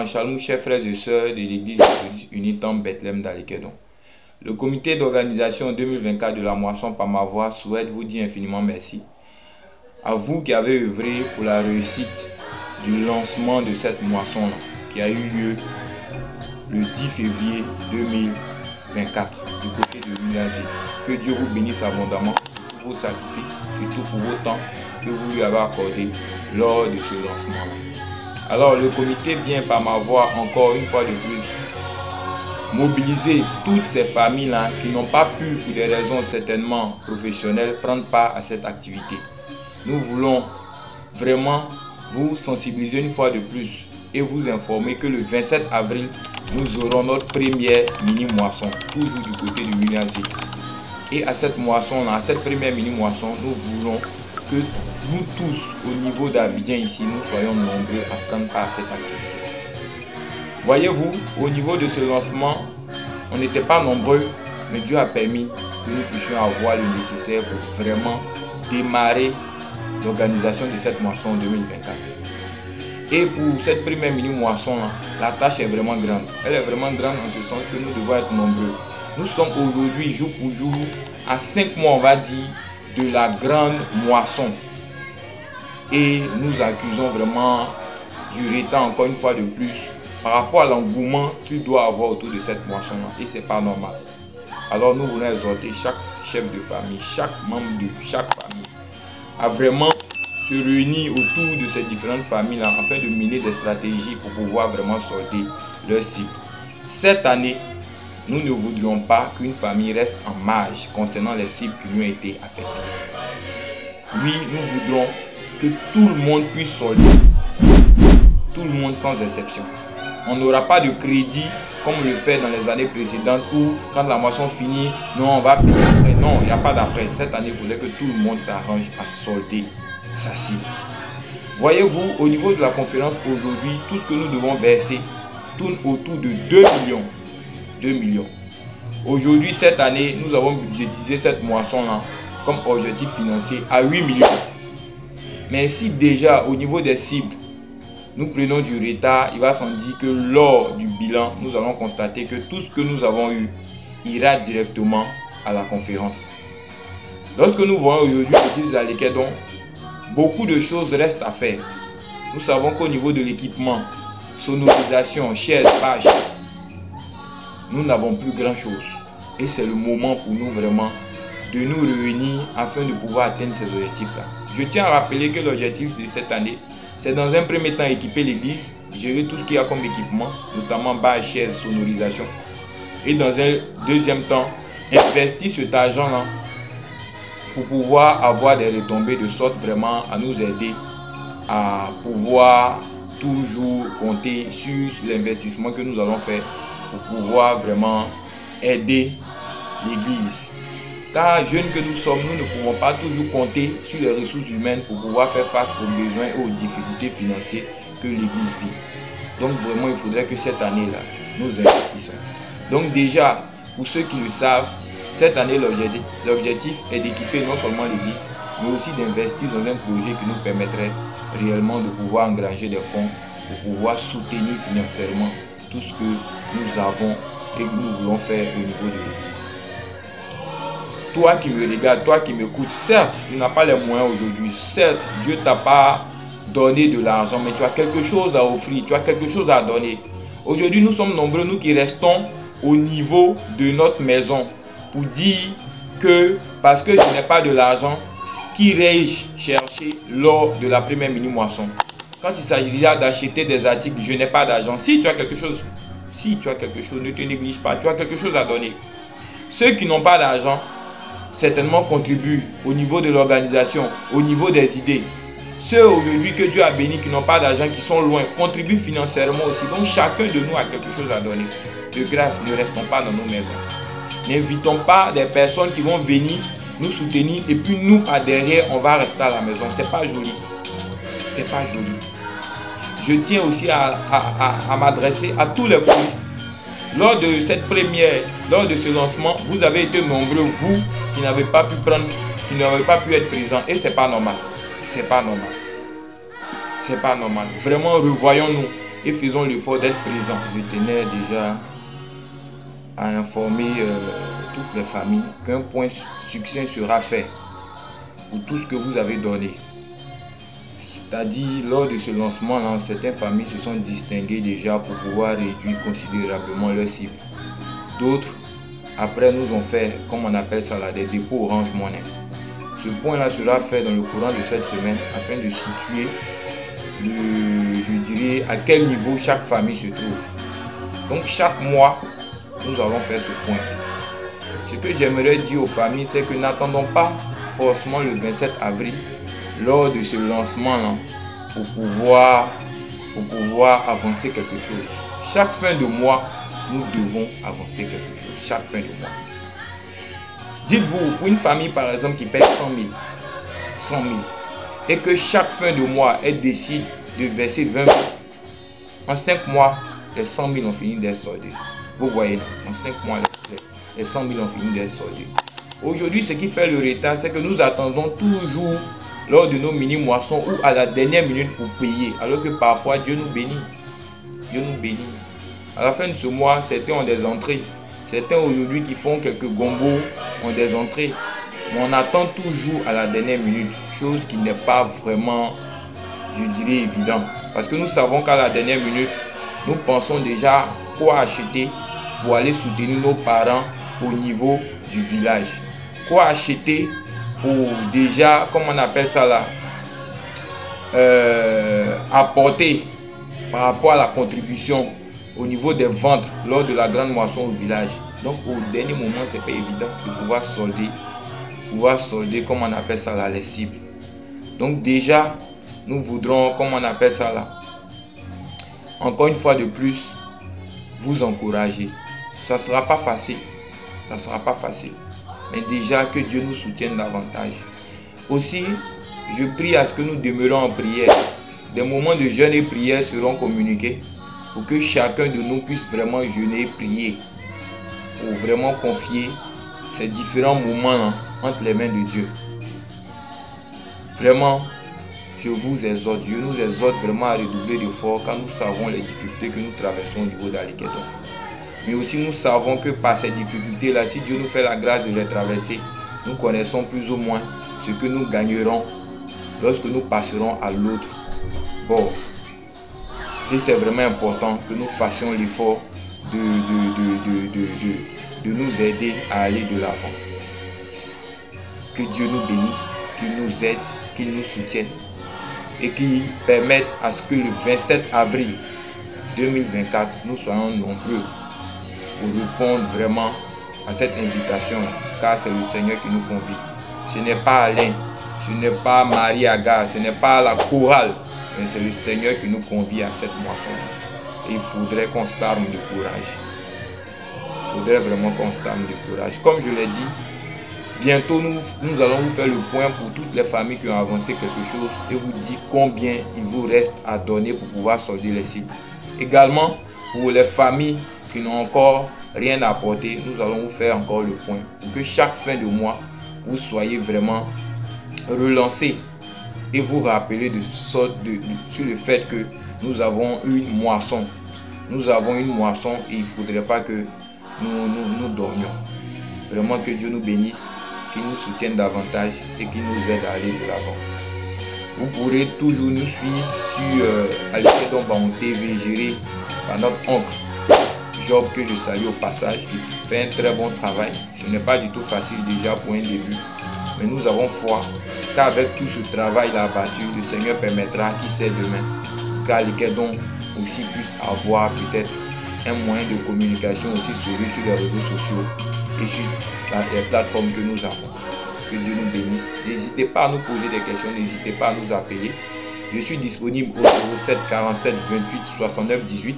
en Chalmou, chers frères et sœurs de l'église Unitemps Bethléem d'Alekedon. Le comité d'organisation 2024 de la moisson par ma voix souhaite vous dire infiniment merci. À vous qui avez œuvré pour la réussite du lancement de cette moisson-là, qui a eu lieu le 10 février 2024 du côté de l'UNAG. Que Dieu vous bénisse abondamment pour vos sacrifices, surtout pour vos temps que vous lui avez accordé lors de ce lancement-là. Alors le comité vient par ma voix encore une fois de plus mobiliser toutes ces familles-là qui n'ont pas pu, pour des raisons certainement professionnelles, prendre part à cette activité. Nous voulons vraiment vous sensibiliser une fois de plus et vous informer que le 27 avril, nous aurons notre première mini-moisson, toujours du côté du UNAG. Et à cette moisson-là, à cette première mini-moisson, nous voulons que nous tous, au niveau d'Abidjan ici, nous soyons nombreux à prendre part à cette activité. Voyez-vous, au niveau de ce lancement, on n'était pas nombreux, mais Dieu a permis que nous puissions avoir le nécessaire pour vraiment démarrer l'organisation de cette moisson 2024. Et pour cette première mini-moisson, la tâche est vraiment grande. Elle est vraiment grande en ce sens que nous devons être nombreux. Nous sommes aujourd'hui, jour pour jour, à 5 mois, on va dire, de la grande moisson. Et nous accusons vraiment du retard encore une fois de plus par rapport à l'engouement qu'il doit avoir autour de cette moisson-là. Et c'est pas normal. Alors nous voulons exhorter chaque chef de famille, chaque membre de chaque famille à vraiment se réunir autour de ces différentes familles-là afin de mener des stratégies pour pouvoir vraiment sortir leur cible. Cette année, nous ne voudrions pas qu'une famille reste en marge concernant les cibles qui lui ont été affectées. Oui, nous voudrons que tout le monde puisse solder. Tout le monde sans exception. On n'aura pas de crédit comme on le fait dans les années précédentes où quand la moisson finit, non, on va payer après. Non, il n'y a pas d'après. Cette année, il faudrait que tout le monde s'arrange à solder sa cible. Voyez-vous, au niveau de la conférence aujourd'hui, tout ce que nous devons verser tourne autour de 2 millions. 2 millions. Aujourd'hui, cette année, nous avons budgétisé cette moisson-là comme objectif financier à 8 millions. Mais si déjà, au niveau des cibles, nous prenons du retard, il va sans dire que lors du bilan, nous allons constater que tout ce que nous avons eu ira directement à la conférence. Lorsque nous voyons aujourd'hui l'église d'Alekedon, beaucoup de choses restent à faire. Nous savons qu'au niveau de l'équipement, sonorisation, chaises, pages, nous n'avons plus grand chose. Et c'est le moment pour nous vraiment de nous réunir afin de pouvoir atteindre ces objectifs-là. Je tiens à rappeler que l'objectif de cette année, c'est dans un premier temps équiper l'église, gérer tout ce qu'il y a comme équipement, notamment bâches, chaises, sonorisation. Et dans un deuxième temps, investir cet argent-là pour pouvoir avoir des retombées de sorte vraiment à nous aider à pouvoir toujours compter sur l'investissement que nous allons faire pour pouvoir vraiment aider l'église. Car jeunes que nous sommes, nous ne pouvons pas toujours compter sur les ressources humaines pour pouvoir faire face aux besoins et aux difficultés financières que l'église vit. Donc vraiment, il faudrait que cette année-là, nous investissons. Donc déjà, pour ceux qui le savent, cette année, l'objectif est d'équiper non seulement l'église, mais aussi d'investir dans un projet qui nous permettrait réellement de pouvoir engranger des fonds pour pouvoir soutenir financièrement tout ce que nous avons et que nous voulons faire au niveau de l'église. Toi qui me regardes, toi qui m'écoutes, certes, tu n'as pas les moyens aujourd'hui. Certes, Dieu t'a pas donné de l'argent, mais tu as quelque chose à offrir, tu as quelque chose à donner. Aujourd'hui, nous sommes nombreux, nous qui restons au niveau de notre maison pour dire que parce que je n'ai pas de l'argent, qu'irai-je chercher lors de la première mini-moisson? Quand il s'agira d'acheter des articles, je n'ai pas d'argent. Si tu as quelque chose, ne te néglige pas, tu as quelque chose à donner. Ceux qui n'ont pas d'argent, certainement contribuent au niveau de l'organisation, au niveau des idées. Ceux aujourd'hui que Dieu a bénis qui n'ont pas d'argent, qui sont loin, contribuent financièrement aussi. Donc chacun de nous a quelque chose à donner. De grâce, ne restons pas dans nos maisons. N'invitons pas des personnes qui vont venir nous soutenir et puis nous, par derrière, on va rester à la maison. C'est pas joli. C'est pas joli. Je tiens aussi à m'adresser à tous les polices. Lors de cette première, lors de ce lancement, vous avez été nombreux, vous, qui n'avez pas pu prendre, qui n'avez pas pu être présents. Et c'est pas normal. C'est pas normal. C'est pas normal. Vraiment, revoyons-nous. et faisons l'effort d'être présents. Je tenais déjà à informer toutes les familles qu'un point succès sera fait pour tout ce que vous avez donné. C'est-à-dire, lors de ce lancement-là, certaines familles se sont distinguées déjà pour pouvoir réduire considérablement leur cible. D'autres, après, nous ont fait, comme on appelle ça là, des dépôts Orange Money. Ce point-là sera fait dans le courant de cette semaine afin de situer, je dirais, à quel niveau chaque famille se trouve. Donc, chaque mois, nous allons faire ce point. Ce que j'aimerais dire aux familles, c'est que n'attendons pas forcément le 27 avril lors de ce lancement-là pour pouvoir avancer quelque chose. Chaque fin de mois, nous devons avancer quelque chose. Chaque fin de mois. Dites-vous, pour une famille par exemple qui paye 100 000, et que chaque fin de mois, elle décide de verser 20 000, en 5 mois, les 100 000 ont fini d'être soldés. Vous voyez, en 5 mois, les 100 000 ont fini d'être soldés. Aujourd'hui, ce qui fait le retard, c'est que nous attendons toujours lors de nos mini-moissons ou à la dernière minute pour payer, alors que parfois Dieu nous bénit. Dieu nous bénit. À la fin de ce mois, certains ont des entrées. Certains aujourd'hui qui font quelques gombos ont des entrées. Mais on attend toujours à la dernière minute, chose qui n'est pas vraiment, je dirais, évident. Parce que nous savons qu'à la dernière minute, nous pensons déjà quoi acheter pour aller soutenir nos parents au niveau du village. Quoi acheter pour déjà, comme on appelle ça là, apporter par rapport à la contribution au niveau des ventes lors de la grande moisson au village. Donc au dernier moment, c'est pas évident de pouvoir solder, comme on appelle ça là, les cibles. Donc déjà, nous voudrons, comme on appelle ça là, encore une fois de plus, vous encourager. Ça sera pas facile, mais déjà que Dieu nous soutienne davantage. Aussi, je prie à ce que nous demeurons en prière. Des moments de jeûne et prière seront communiqués pour que chacun de nous puisse vraiment jeûner et prier, pour vraiment confier ces différents moments entre les mains de Dieu. Vraiment, je vous exhorte, Dieu nous exhorte vraiment à redoubler d'efforts quand nous savons les difficultés que nous traversons au niveau d'Alikedon. Mais aussi nous savons que par ces difficultés-là, si Dieu nous fait la grâce de les traverser, nous connaissons plus ou moins ce que nous gagnerons lorsque nous passerons à l'autre bord. Et c'est vraiment important que nous fassions l'effort de nous aider à aller de l'avant. Que Dieu nous bénisse, qu'il nous aide, qu'il nous soutienne et qu'il permette à ce que le 27 avril 2024, nous soyons nombreux pour répondre vraiment à cette invitation, car c'est le Seigneur qui nous convie. Ce n'est pas Alain, ce n'est pas Marie Agar, ce n'est pas la chorale, mais c'est le Seigneur qui nous convie à cette moisson. Et il faudrait qu'on s'arme de courage. Il faudrait vraiment qu'on s'arme de courage. Comme je l'ai dit, bientôt nous allons vous faire le point pour toutes les familles qui ont avancé quelque chose et vous dire combien il vous reste à donner pour pouvoir solder les cibles. Également, pour les familles qui n'ont encore rien apporté, nous allons vous faire encore le point pour que chaque fin de mois, vous soyez vraiment relancés et vous rappelez sur le fait que nous avons une moisson. Nous avons une moisson et il ne faudrait pas que nous dormions. Vraiment que Dieu nous bénisse, qu'il nous soutienne davantage et qu'il nous aide à aller de l'avant. Vous pourrez toujours nous suivre sur Alikedon Baon TV, géré par notre oncle Job, que je salue au passage, qui fait un très bon travail. Ce n'est pas du tout facile déjà pour un début, mais nous avons foi qu'avec tout ce travail là abattu, le Seigneur permettra, qui sait demain, qu'Alikedon aussi puisse avoir peut-être un moyen de communication aussi sur les réseaux sociaux et sur les plateformes que nous avons. Que Dieu nous bénisse. N'hésitez pas à nous poser des questions, n'hésitez pas à nous appeler. Je suis disponible au 07 47 28 69 18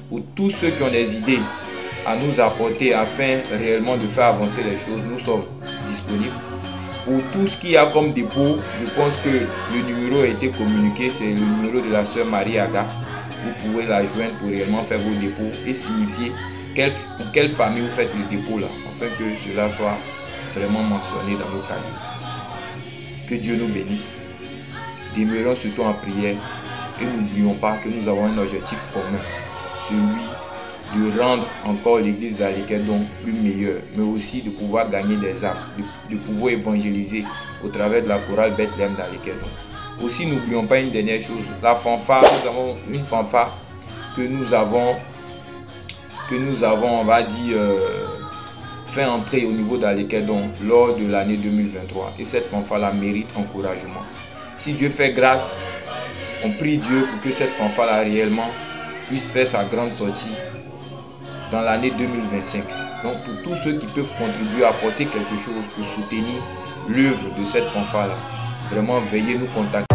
pour tous ceux qui ont des idées à nous apporter afin réellement de faire avancer les choses. Nous sommes disponibles. Pour tout ce qu'il y a comme dépôt, je pense que le numéro a été communiqué, c'est le numéro de la sœur Marie Aga. Vous pouvez la joindre pour réellement faire vos dépôts et signifier pour quelle famille vous faites le dépôt là, afin que cela soit vraiment mentionné dans vos casiers. Que Dieu nous bénisse. Demeurons surtout en prière Et n'oublions pas que nous avons un objectif commun, celui de rendre encore l'église d'Alekedon plus meilleure, mais aussi de pouvoir gagner des âmes, de pouvoir évangéliser au travers de la chorale Bethléem d'Alekedon. Aussi, n'oublions pas une dernière chose, la fanfare. Nous avons une fanfare que nous avons, on va dire, fait entrer au niveau d'Alekedon lors de l'année 2023. Et cette fanfare-là mérite encouragement. Si Dieu fait grâce, on prie Dieu pour que cette fanfare-là réellement puisse faire sa grande sortie dans l'année 2025. Donc pour tous ceux qui peuvent contribuer à apporter quelque chose pour soutenir l'œuvre de cette fanfare-là, vraiment veuillez nous contacter.